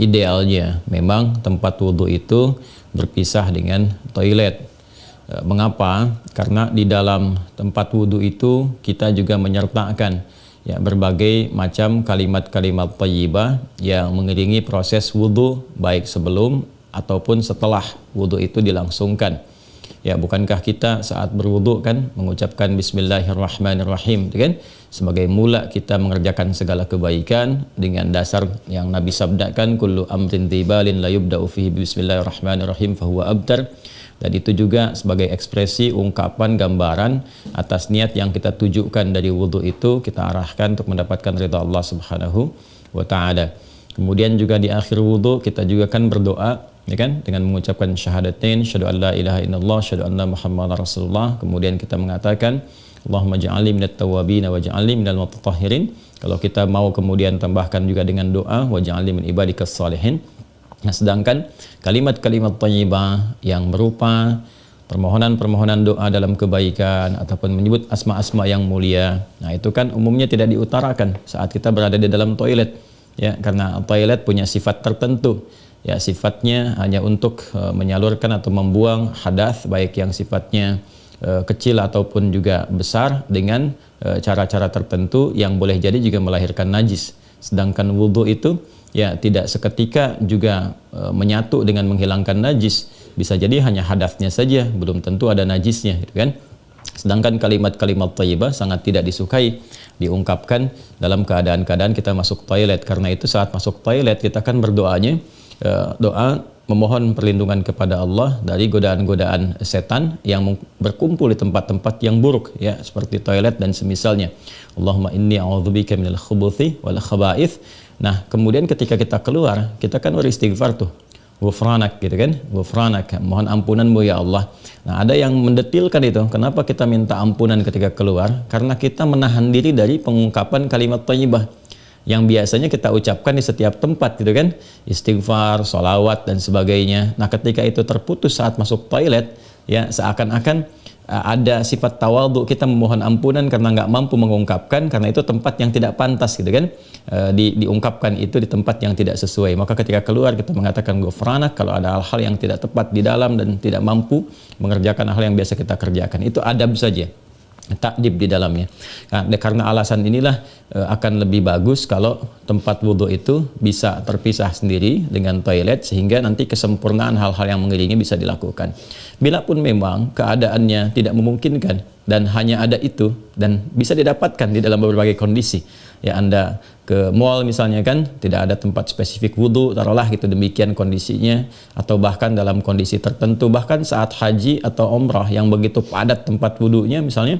idealnya memang tempat wudhu itu berpisah dengan toilet. Mengapa? Karena di dalam tempat wudhu itu kita juga menyertakan ya berbagai macam kalimat-kalimat thayyibah yang mengiringi proses wudhu, baik sebelum ataupun setelah wudhu itu dilangsungkan. Ya, bukankah kita saat berwudhu kan mengucapkan Bismillahirrahmanirrahim, kan? Sebagai mula kita mengerjakan segala kebaikan dengan dasar yang Nabi sabdakan, kullu amrin tibalin la yubda'u fihi Bismillahirrahmanirrahim fahuwa abtar. Dan itu juga sebagai ekspresi ungkapan gambaran atas niat yang kita tujukan dari wudhu itu, kita arahkan untuk mendapatkan ridha Allah Subhanahu wa taala. Kemudian juga di akhir wudhu kita juga kan berdoa, ya kan, dengan mengucapkan syahadatain, syahadu an la ilaha illallah, syahadu anna muhammadar rasulullah. Kemudian kita mengatakan Allahumma ja'alni minat tawwabin wa ja'alni minal mutatahhirin. Kalau kita mau kemudian tambahkan juga dengan doa wa ja'alni min ibadikas salihin. Nah, sedangkan kalimat-kalimat thayyibah yang berupa permohonan-permohonan doa dalam kebaikan ataupun menyebut asma-asma yang mulia, nah itu kan umumnya tidak diutarakan saat kita berada di dalam toilet, ya, karena toilet punya sifat tertentu. Ya, sifatnya hanya untuk menyalurkan atau membuang hadas, baik yang sifatnya kecil ataupun juga besar, dengan cara-cara tertentu yang boleh jadi juga melahirkan najis. Sedangkan wudhu itu ya tidak seketika juga menyatu dengan menghilangkan najis. Bisa jadi hanya hadasnya saja, belum tentu ada najisnya, gitu kan. Sedangkan kalimat-kalimat thayyibah sangat tidak disukai diungkapkan dalam keadaan-keadaan kita masuk toilet. Karena itu saat masuk toilet kita kan berdoanya doa memohon perlindungan kepada Allah dari godaan-godaan setan yang berkumpul di tempat-tempat yang buruk, ya, seperti toilet dan semisalnya. Allahumma inni a'udzubika minal khubuthi wal khaba'ith. Nah, kemudian ketika kita keluar, kita kan beristighfar tuh. Ghufranak, gitu kan? Ghufranak, mohon ampunanmu ya Allah. Nah, ada yang mendetilkan itu. Kenapa kita minta ampunan ketika keluar? Karena kita menahan diri dari pengungkapan kalimat thayyibah yang biasanya kita ucapkan di setiap tempat, gitu kan? Istighfar, sholawat dan sebagainya. Nah, ketika itu terputus saat masuk toilet, ya seakan-akan ada sifat tawadhu, kita memohon ampunan karena nggak mampu mengungkapkan, karena itu tempat yang tidak pantas, gitu kan, diungkapkan itu di tempat yang tidak sesuai. Maka ketika keluar kita mengatakan ghufranak kalau ada hal-hal yang tidak tepat di dalam dan tidak mampu mengerjakan hal yang biasa kita kerjakan. Itu adab saja, takdib di dalamnya. Nah, karena alasan inilah akan lebih bagus kalau tempat wudhu itu bisa terpisah sendiri dengan toilet, sehingga nanti kesempurnaan hal-hal yang mengiringi bisa dilakukan. Bila pun memang keadaannya tidak memungkinkan dan hanya ada itu, dan bisa didapatkan di dalam berbagai kondisi, ya, Anda ke mall misalnya kan, tidak ada tempat spesifik wudhu, taruhlah gitu, demikian kondisinya, atau bahkan dalam kondisi tertentu, bahkan saat haji atau umrah yang begitu padat tempat wudhunya misalnya,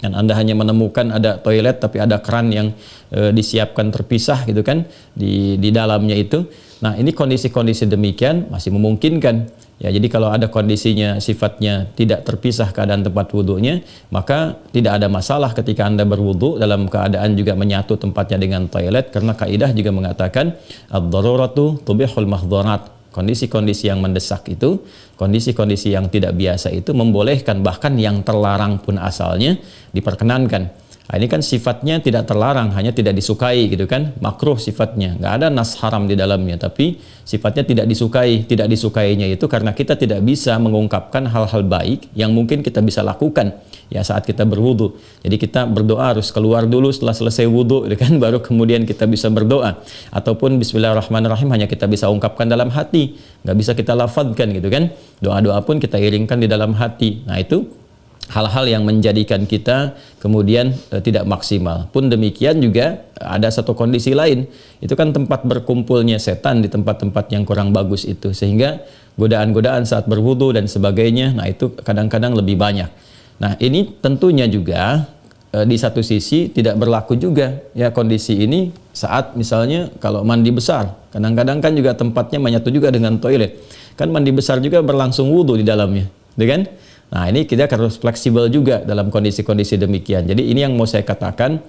dan Anda hanya menemukan ada toilet tapi ada keran yang disiapkan terpisah, gitu kan, di dalamnya itu. Nah, ini kondisi-kondisi demikian masih memungkinkan. Ya, jadi kalau ada kondisinya sifatnya tidak terpisah keadaan tempat wudhunya, maka tidak ada masalah ketika Anda berwudhu dalam keadaan juga menyatu tempatnya dengan toilet, karena kaidah juga mengatakan ad-daruratu tubihul mahdharat. Kondisi-kondisi yang mendesak itu, kondisi-kondisi yang tidak biasa itu membolehkan, bahkan yang terlarang pun asalnya diperkenankan. Nah, ini kan sifatnya tidak terlarang, hanya tidak disukai, gitu kan, makruh sifatnya, nggak ada nas haram di dalamnya, tapi sifatnya tidak disukai. Tidak disukainya itu karena kita tidak bisa mengungkapkan hal-hal baik yang mungkin kita bisa lakukan, ya, saat kita berwudu. Jadi kita berdoa harus keluar dulu setelah selesai wudu, gitu kan, baru kemudian kita bisa berdoa. Ataupun Bismillahirrahmanirrahim hanya kita bisa ungkapkan dalam hati, nggak bisa kita lafadzkan, gitu kan. Doa-doa pun kita iringkan di dalam hati. Nah, itu hal-hal yang menjadikan kita kemudian tidak maksimal. Pun demikian juga ada satu kondisi lain, itu kan tempat berkumpulnya setan di tempat-tempat yang kurang bagus itu, sehingga godaan-godaan saat berwudu dan sebagainya, nah itu kadang-kadang lebih banyak. Nah, ini tentunya juga di satu sisi tidak berlaku juga, ya, kondisi ini saat misalnya kalau mandi besar, kadang-kadang kan juga tempatnya menyatu juga dengan toilet, kan mandi besar juga berlangsung wudu di dalamnya, kan? Nah, ini kita harus fleksibel juga dalam kondisi-kondisi demikian. Jadi ini yang mau saya katakan,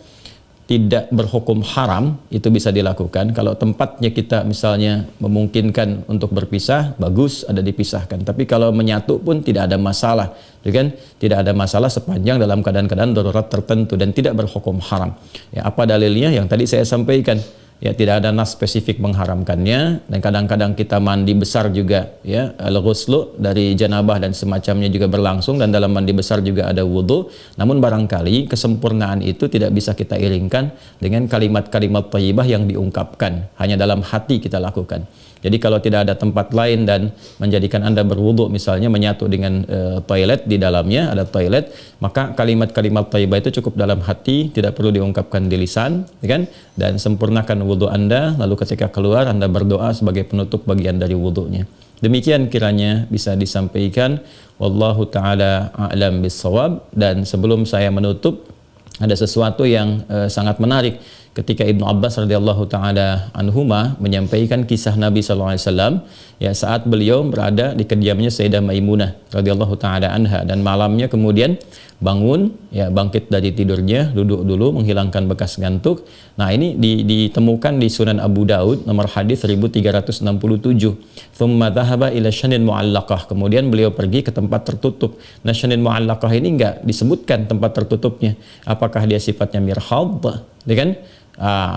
tidak berhukum haram, itu bisa dilakukan. Kalau tempatnya kita misalnya memungkinkan untuk berpisah, bagus ada dipisahkan. Tapi kalau menyatu pun tidak ada masalah, kan? Tidak ada masalah sepanjang dalam keadaan-keadaan darurat tertentu dan tidak berhukum haram. Ya, apa dalilnya? Yang tadi saya sampaikan. Ya, tidak ada nas spesifik mengharamkannya, dan kadang-kadang kita mandi besar juga, ya, al-ghuslu dari janabah dan semacamnya juga berlangsung, dan dalam mandi besar juga ada wudu. Namun barangkali kesempurnaan itu tidak bisa kita iringkan dengan kalimat-kalimat thayyibah yang diungkapkan, hanya dalam hati kita lakukan. Jadi kalau tidak ada tempat lain dan menjadikan Anda berwudu, misalnya menyatu dengan toilet, di dalamnya ada toilet, maka kalimat-kalimat thayyibah itu cukup dalam hati, tidak perlu diungkapkan di lisan, ya kan? Dan sempurnakan wudu Anda, lalu ketika keluar Anda berdoa sebagai penutup bagian dari wudunya. Demikian kiranya bisa disampaikan. Wallahu taala a'lam bissawab. Dan sebelum saya menutup, ada sesuatu yang sangat menarik ketika Ibnu Abbas radhiyallahu taala anhuma menyampaikan kisah Nabi sallallahu alaihi wasallam, ya, saat beliau berada di kediamannya Sayyidah Maimunah radhiyallahu taala anha, dan malamnya kemudian bangun, ya, bangkit dari tidurnya, duduk dulu menghilangkan bekas ngantuk. Nah, ini ditemukan di Sunan Abu Daud nomor hadis 1367. Tsumma dhahaba ila syanin mu'allaqah. Kemudian beliau pergi ke tempat tertutup. Nah, syanin mu'allaqah ini enggak disebutkan tempat tertutupnya. Apakah dia sifatnya mirhad, ya kan?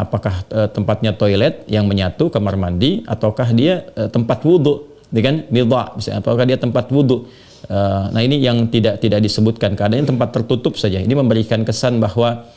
Apakah tempatnya toilet yang menyatu, kamar mandi, ataukah dia tempat wudhu, ya kan? Midha, misalnya, apakah dia tempat wudhu? Nah, ini yang tidak disebutkan, keadaannya tempat tertutup saja. Ini memberikan kesan bahwa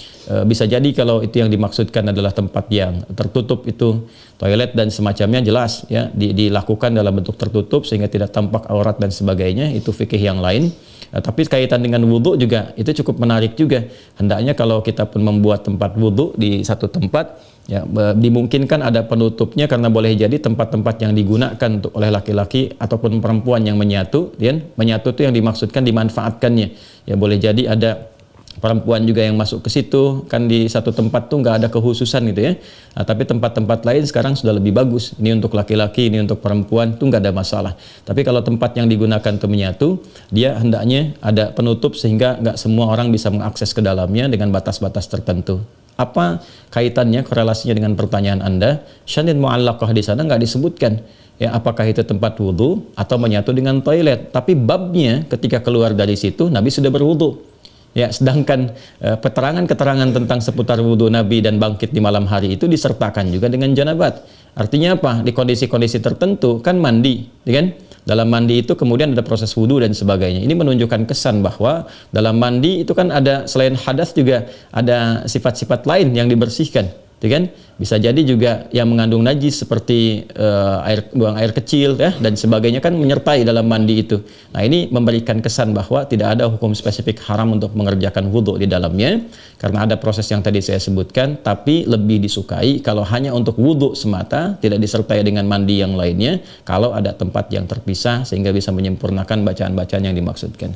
bisa jadi kalau itu yang dimaksudkan adalah tempat yang tertutup, itu toilet dan semacamnya, jelas, ya, dilakukan dalam bentuk tertutup sehingga tidak tampak aurat dan sebagainya, itu fikih yang lain. Tapi kaitan dengan wudhu juga itu cukup menarik juga. Hendaknya kalau kita pun membuat tempat wudhu di satu tempat, ya, dimungkinkan ada penutupnya, karena boleh jadi tempat-tempat yang digunakan untuk oleh laki-laki ataupun perempuan yang menyatu, ya, menyatu itu yang dimaksudkan dimanfaatkannya. Ya, boleh jadi ada perempuan juga yang masuk ke situ, kan di satu tempat tuh nggak ada kehususan gitu, ya. Nah, tapi tempat-tempat lain sekarang sudah lebih bagus. Ini untuk laki-laki, ini untuk perempuan, tuh nggak ada masalah. Tapi kalau tempat yang digunakan untuk menyatu, dia hendaknya ada penutup sehingga nggak semua orang bisa mengakses ke dalamnya dengan batas-batas tertentu. Apa kaitannya, korelasinya dengan pertanyaan Anda? Syanin mu'allaqah di sana nggak disebutkan, ya, apakah itu tempat wudhu atau menyatu dengan toilet. Tapi babnya ketika keluar dari situ Nabi sudah berwudhu. Ya, sedangkan keterangan-keterangan tentang seputar wudhu Nabi dan bangkit di malam hari itu disertakan juga dengan janabat. Artinya apa? Di kondisi-kondisi tertentu kan mandi, ya kan? Dalam mandi itu kemudian ada proses wudhu dan sebagainya. Ini menunjukkan kesan bahwa dalam mandi itu kan ada, selain hadas juga ada sifat-sifat lain yang dibersihkan, ya kan? Bisa jadi juga yang mengandung najis seperti buang air kecil, ya, dan sebagainya kan menyertai dalam mandi itu. Nah, ini memberikan kesan bahwa tidak ada hukum spesifik haram untuk mengerjakan wudhu di dalamnya, karena ada proses yang tadi saya sebutkan. Tapi lebih disukai kalau hanya untuk wudhu semata, tidak disertai dengan mandi yang lainnya, kalau ada tempat yang terpisah sehingga bisa menyempurnakan bacaan-bacaan yang dimaksudkan.